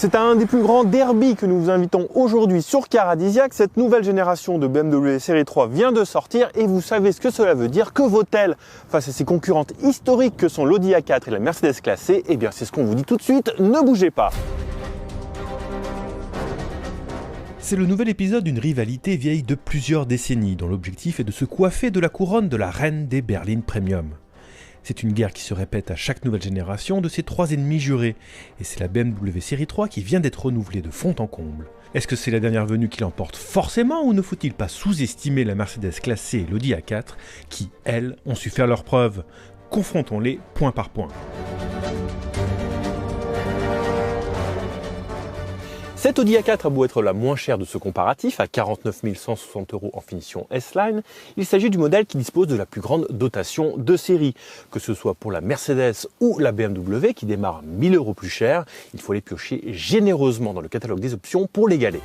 C'est un des plus grands derbys que nous vous invitons aujourd'hui sur Caradisiac. Cette nouvelle génération de BMW série 3 vient de sortir et vous savez ce que cela veut dire. Que vaut-elle face à ses concurrentes historiques que sont l'Audi A4 et la Mercedes classée? Eh bien c'est ce qu'on vous dit tout de suite, ne bougez pas. C'est le nouvel épisode d'une rivalité vieille de plusieurs décennies dont l'objectif est de se coiffer de la couronne de la reine des berlines premium. C'est une guerre qui se répète à chaque nouvelle génération de ses trois ennemis jurés, et c'est la BMW série 3 qui vient d'être renouvelée de fond en comble. Est-ce que c'est la dernière venue qui l'emporte forcément, ou ne faut-il pas sous-estimer la Mercedes classée et l'Audi A4 qui, elles, ont su faire leurs preuves? Confrontons-les point par point. Cette Audi A4 a beau être la moins chère de ce comparatif, à 49 160 € en finition S-Line, il s'agit du modèle qui dispose de la plus grande dotation de série. Que ce soit pour la Mercedes ou la BMW qui démarre 1000 € plus cher, il faut les piocher généreusement dans le catalogue des options pour l'égaler.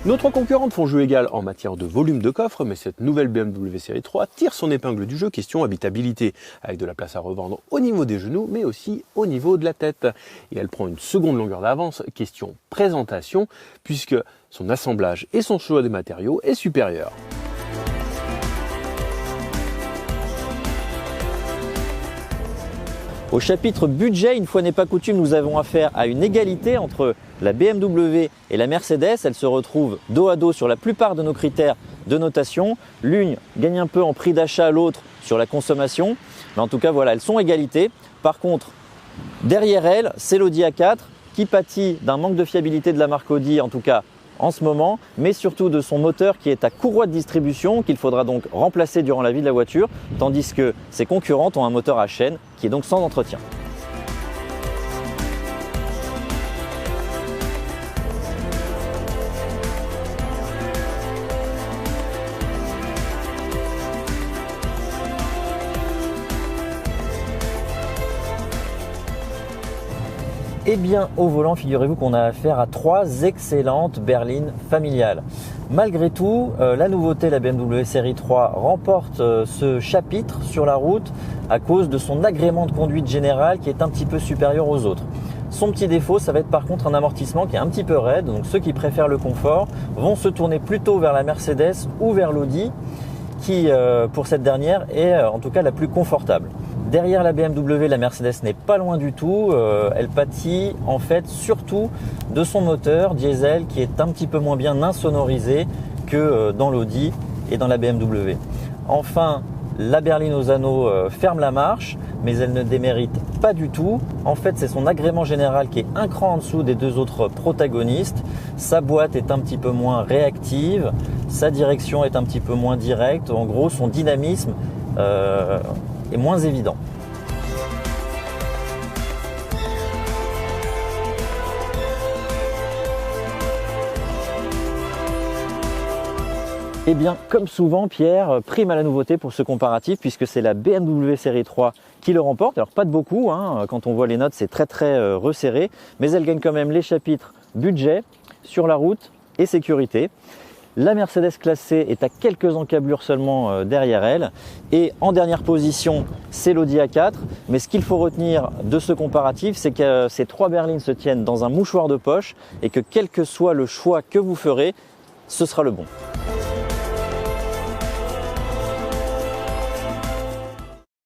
Nos trois concurrentes font jeu égal en matière de volume de coffre, mais cette nouvelle BMW série 3 tire son épingle du jeu question habitabilité, avec de la place à revendre au niveau des genoux, mais aussi au niveau de la tête. Et elle prend une seconde longueur d'avance question présentation, puisque son assemblage et son choix des matériaux est supérieur. Au chapitre budget, une fois n'est pas coutume, nous avons affaire à une égalité entre la BMW et la Mercedes. Elles se retrouvent dos à dos sur la plupart de nos critères de notation. L'une gagne un peu en prix d'achat, l'autre sur la consommation. Mais en tout cas, voilà, elles sont égalité. Par contre, derrière elles, c'est l'Audi A4 qui pâtit d'un manque de fiabilité de la marque Audi, en tout cas en ce moment, mais surtout de son moteur qui est à courroie de distribution, qu'il faudra donc remplacer durant la vie de la voiture, tandis que ses concurrentes ont un moteur à chaîne qui est donc sans entretien. Eh bien, au volant, figurez-vous qu'on a affaire à trois excellentes berlines familiales. Malgré tout, la nouveauté, la BMW série 3, remporte ce chapitre sur la route à cause de son agrément de conduite général qui est un petit peu supérieur aux autres. Son petit défaut, ça va être par contre un amortissement qui est un petit peu raide, donc ceux qui préfèrent le confort vont se tourner plutôt vers la Mercedes ou vers l'Audi, qui pour cette dernière est en tout cas la plus confortable. Derrière la BMW, la Mercedes n'est pas loin du tout. Elle pâtit en fait surtout de son moteur diesel qui est un petit peu moins bien insonorisé que dans l'Audi et dans la BMW. Enfin, la berline aux anneaux ferme la marche, mais elle ne démérite pas du tout. En fait, c'est son agrément général qui est un cran en dessous des deux autres protagonistes. Sa boîte est un petit peu moins réactive, sa direction est un petit peu moins directe. En gros, son dynamisme est moins évident. Eh bien, comme souvent, Pierre prime à la nouveauté pour ce comparatif puisque c'est la BMW série 3 qui le remporte. Alors pas de beaucoup, quand on voit les notes c'est très resserré, mais elle gagne quand même les chapitres budget, sur la route et sécurité. La Mercedes classée est à quelques encablures seulement derrière elle. Et en dernière position, c'est l'Audi A4. Mais ce qu'il faut retenir de ce comparatif, c'est que ces trois berlines se tiennent dans un mouchoir de poche et que quel que soit le choix que vous ferez, ce sera le bon.